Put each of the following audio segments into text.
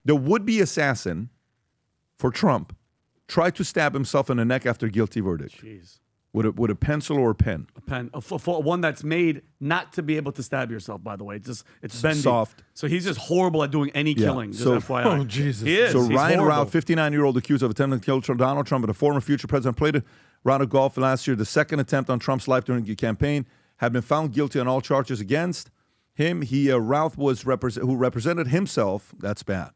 The would-be assassin for Trump tried to stab himself in the neck after guilty verdict. Jeez. With a pencil or a pen? A pen. For one that's made not to be able to stab yourself, by the way. It's bendy. Soft. So he's just horrible at doing any killing, just FYI. Oh, Jesus. He is. So He's Ryan horrible. Routh, 59-year-old accused of attempting to kill Donald Trump and a former future president, played a round of golf last year, the second attempt on Trump's life during the campaign, had been found guilty on all charges against him. Routh was who represented himself, that's bad,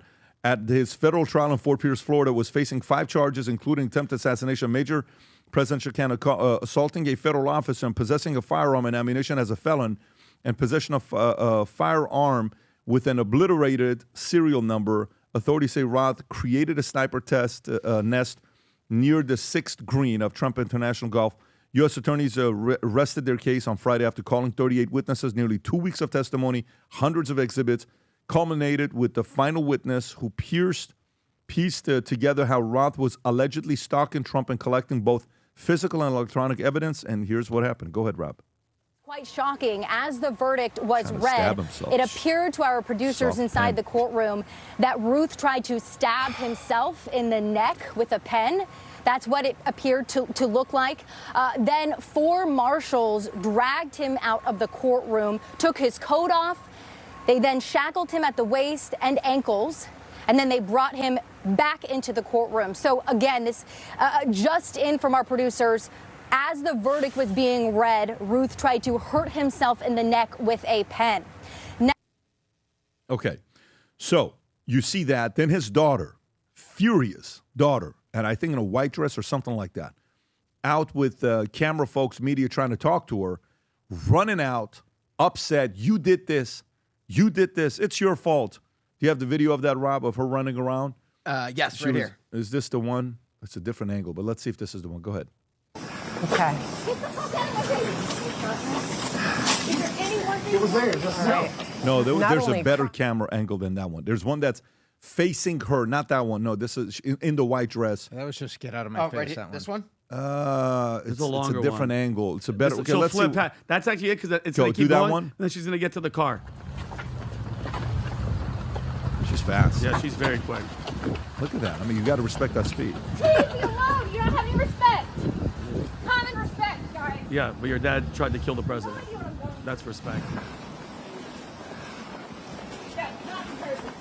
at his federal trial in Fort Pierce, Florida, was facing 5 charges, including attempted assassination, major presidential candidate, assaulting a federal officer and possessing a firearm and ammunition as a felon, and possession of a firearm with an obliterated serial number. Authorities say Routh created a sniper nest near the 6th green of Trump International Golf. U.S. attorneys rested their case on Friday after calling 38 witnesses, nearly 2 weeks of testimony, hundreds of exhibits, culminated with the final witness who pieced together how Routh was allegedly stalking Trump and collecting both physical and electronic evidence. And here's what happened. Go ahead, Rob. Quite shocking. As the verdict was read, it appeared to our producers inside the courtroom that Routh tried to stab himself in the neck with a pen. That's what it appeared to look like. Then 4 marshals dragged him out of the courtroom, took his coat off. They then shackled him at the waist and ankles, and then they brought him back into the courtroom. So again, this just in from our producers, as the verdict was being read, Routh tried to hurt himself in the neck with a pen. Okay, so you see that. Then his daughter, furious daughter, and I think in a white dress or something like that, out with camera folks, media trying to talk to her, running out, upset. You did this. You did this. It's your fault. Do you have the video of that, Rob, of her running around? Yes, right here. Is this the one? It's a different angle, but let's see if this is the one. Go ahead. Okay. It was there. No, there's a better camera angle than that one. There's one that's facing her, not that one. No, this is in the white dress. That was just get out of my face. Right, that this one. It's a different angle. It's a better. Okay, She'll let's flip see. That's actually it, because it's Go, going to do keep that going, one. and then she's going to get to the car. She's fast. Yeah, she's very quick. Look at that. I mean, you got to respect that speed. Leave me alone. You don't have any respect. Common respect, guys. Yeah, but your dad tried to kill the president. That's respect. That's not the person.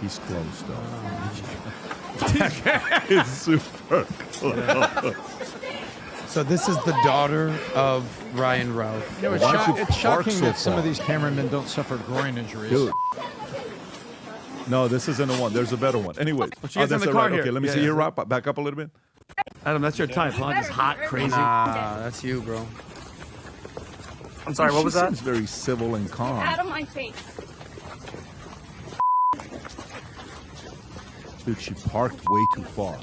He's close, though. He's super close. So this is the daughter of Ryan Routh. You know, Why don't you it's park shocking so that some far? of these cameramen don't suffer groin injuries. Dude. No, this isn't the one. There's a better one. Anyways. But she gets in that's the it, car right. here. Okay, let me Yeah, see yeah. here, Rob. Back up a little bit. Adam, that's your type, huh? Just hot, crazy. Nah, that's you, bro. I'm sorry, what was She that? seems very civil and calm. Out of my face. Dude, she parked way too far.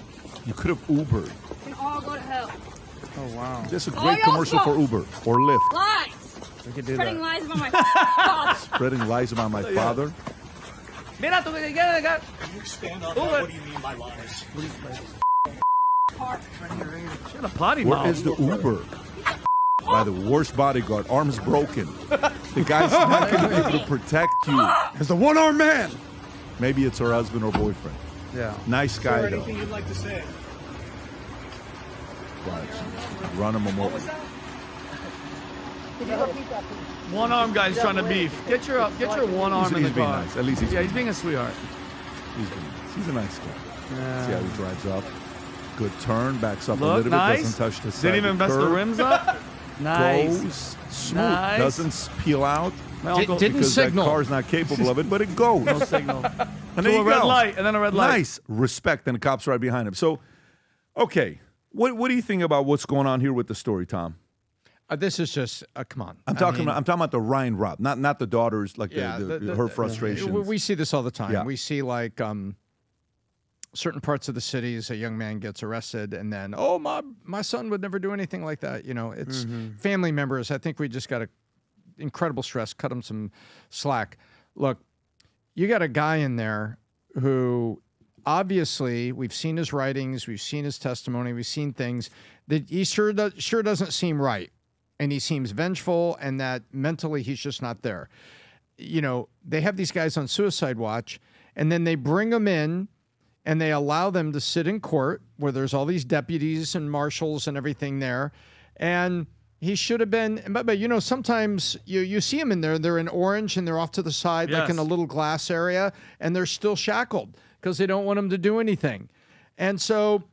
You could have Ubered. We can all go to hell. Oh, wow. This is a All great your commercial for fault. Uber or Lyft. Lies. We could do Spreading that. lies about my father. Spreading lies about my father. Mira, tú que quieres. You stand up. What do you mean by lies? She had a potty Where mouth. is the Uber? By the worst bodyguard, arms broken. The guy's not going to be able to protect you. It's the one-armed man. Maybe it's her husband or boyfriend. Yeah. Nice guy, though. Anything you'd like to say? Run him over. One arm guy's trying to beef. Get your one arm in the He's being car. nice. At least He's being a sweetheart. He's being nice. He's a nice guy. See how he drives up. Good turn, backs up a Look, little nice. bit, doesn't touch the side. Didn't even mess the curb. rims up. Nice. Goes smooth, Nice. doesn't peel out. My uncle Didn't because signal. that car's not capable of it, but it goes. no signal. And To there a you red go. light, and then a red light. Nice respect, and the cops right behind him. So, okay, what do you think about what's going on here with the story, Tom? This is just, come on. I'm talking about the Ryan Routh, not the daughters, like her frustrations. We see this all the time. Yeah. We see like certain parts of the cities, a young man gets arrested, and then, oh, my son would never do anything like that. You know, it's family members. I think we just got incredible stress, cut him some slack. Look, you got a guy in there who obviously we've seen his writings, we've seen his testimony, we've seen things that he sure doesn't seem right. and he seems vengeful, and that mentally he's just not there. You know, they have these guys on suicide watch, and then they bring them in and they allow them to sit in court where there's all these deputies and marshals and everything there. And he should have been, but you know, sometimes you see them in there, they're in orange and they're off to the side, like in a little glass area, and they're still shackled because they don't want them to do anything. And so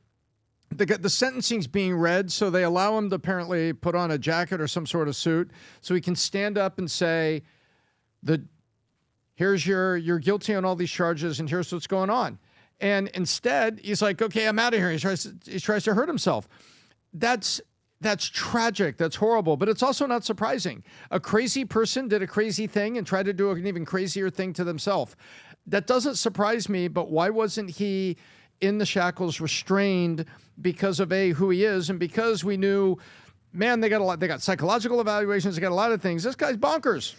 the sentencing's being read, so they allow him to apparently put on a jacket or some sort of suit so he can stand up and say, here's you're guilty on all these charges and here's what's going on. And instead, he's like, okay, I'm out of here. He tries to hurt himself. That's tragic. That's horrible. But it's also not surprising. A crazy person did a crazy thing and tried to do an even crazier thing to themselves. That doesn't surprise me, but why wasn't he in the shackles, restrained because of who he is, and because we knew, man, they got psychological evaluations, they got a lot of things. This guy's bonkers.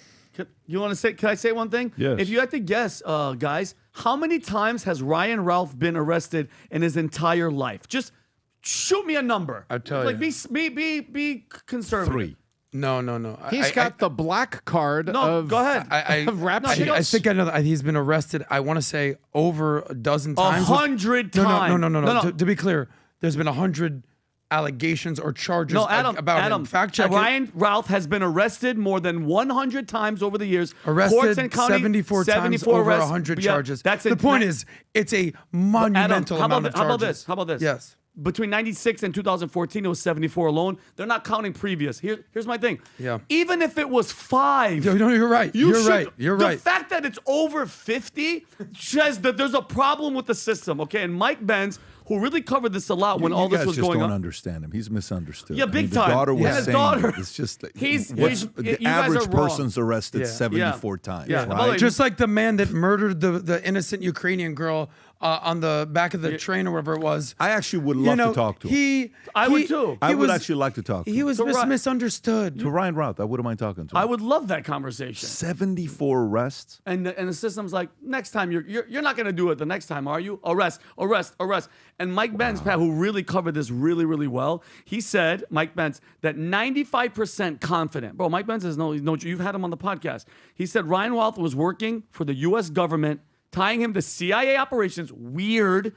You want to say? Can I say one thing? Yes. If you had to guess, guys, how many times has Ryan Routh been arrested in his entire life? Just shoot me a number. I'll tell you. Be conservative. 3. No. He's got the black card of. Go ahead. Of rap sheets. I think I know that he's been arrested. I want to say over a dozen times. 100 times. No. To be clear, there's been 100 allegations or charges about him. Fact check. Ryan Routh has been arrested more than 100 times over the years. Arrested Courts and county, 74 times over 100 charges. The point is, it's a monumental amount of charges. How about this? Yes. Between 96 and 2014, it was 74 alone. They're not counting previous. Here's my thing. Yeah. Even if it was 5. No, you're right. You're right. The fact that it's over 50 says that there's a problem with the system, okay? And Mike Benz, who really covered this a lot when all this was going on. You guys just don't understand him. He's misunderstood. Yeah, big time. The daughter was his saying daughter. It's just like, the average person's arrested 74 times. Yeah. Right? Just like the man that murdered the innocent Ukrainian girl on the back of the train or wherever it was. I actually would love to talk to him. I would too. I would actually like to talk to him. He was misunderstood. To Ryan Routh, I wouldn't mind talking to him. I would love that conversation. 74 arrests. And the system's like, next time you're not going to do it the next time, are you? Arrest. And Mike Benz, who really covered this really, really well, he said, Mike Benz, that 95% confident. Bro, Mike Benz is you've had him on the podcast. He said Ryan Routh was working for the U.S. government, tying him to CIA operations, weird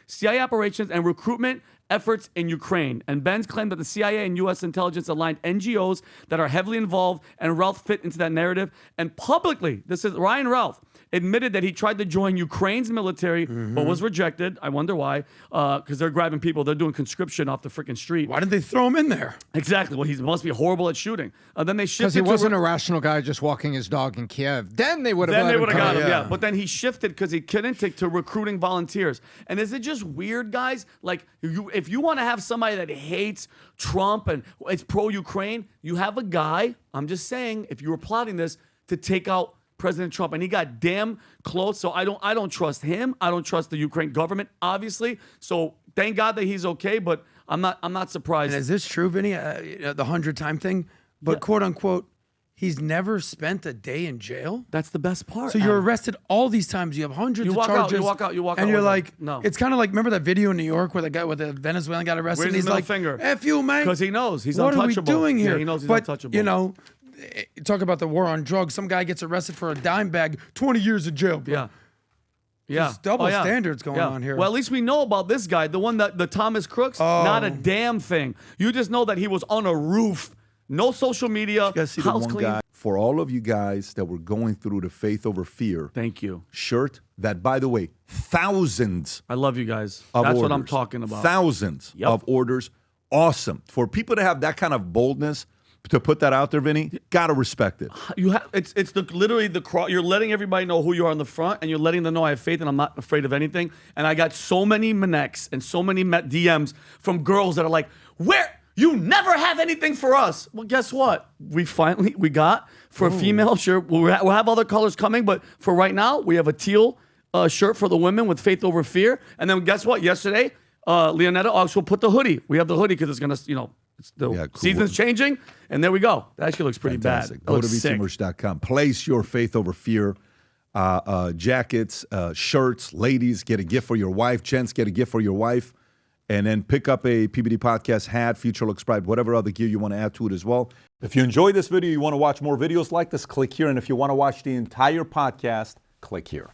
CIA operations and recruitment efforts in Ukraine. And Benz claimed that the CIA and U.S. intelligence aligned NGOs that are heavily involved, and Routh fit into that narrative. And publicly, this is Ryan Routh, admitted that he tried to join Ukraine's military, but was rejected. I wonder why. Because they're grabbing people. They're doing conscription off the freaking street. Why did they throw him in there? Exactly. Well, he must be horrible at shooting. Then they shifted. Because he wasn't a rational guy just walking his dog in Kiev. Then they would have got him. Yeah. But then he shifted because he couldn't take to recruiting volunteers. And is it just weird, guys? Like, if you want to have somebody that hates Trump and it's pro-Ukraine, you have a guy, I'm just saying, if you were plotting this, to take out President Trump, and he got damn close. So I don't trust him. I don't trust the Ukraine government, obviously. So thank God that he's okay, but I'm not surprised. And is this true, Vinny? The 100-time thing, but quote unquote, he's never spent a day in jail. That's the best part. So you're arrested all these times. You have hundreds of charges. You walk out. And you're like, no. It's kind of like, remember that video in New York where the Venezuelan got arrested? Where's and his he's like, finger? F you, man. Because he knows he's what untouchable. What are we doing here? Yeah, he knows he's untouchable. You know, talk about the war on drugs. Some guy gets arrested for a dime bag, 20 years in jail, bro. Yeah. There's double standards going on here. Well, at least we know about this guy, the one that the Thomas Crooks, not a damn thing. You just know that he was on a roof, no social media, You guys see the house one clean. guy, for all of you guys that were going through the faith over fear Thank you. shirt that, by the way, thousands I love you guys. of That's orders. what I'm talking about. Thousands of orders. Awesome. For people to have that kind of boldness to put that out there, Vinny, gotta respect it. You have it's literally the cross. You're letting everybody know who you are in the front, and you're letting them know I have faith and I'm not afraid of anything. And I got so many Manex and so many DMs from girls that are like, "Where you never have anything for us?" Well, guess what? We got for a female shirt. We'll have other colors coming, but for right now, we have a teal shirt for the women with faith over fear. And then guess what? Yesterday, Leonetta also put the hoodie. We have the hoodie because it's gonna, it's the season's changing, and there we go. That actually looks pretty Fantastic. bad. Go to VTmerch.com. Place your faith over fear. Jackets, shirts, ladies, get a gift for your wife. Gents, get a gift for your wife. and then pick up a PBD Podcast hat, Future Looks Bright, whatever other gear you want to add to it as well. If you enjoyed this video, you want to watch more videos like this, click here. And if you want to watch the entire podcast, click here.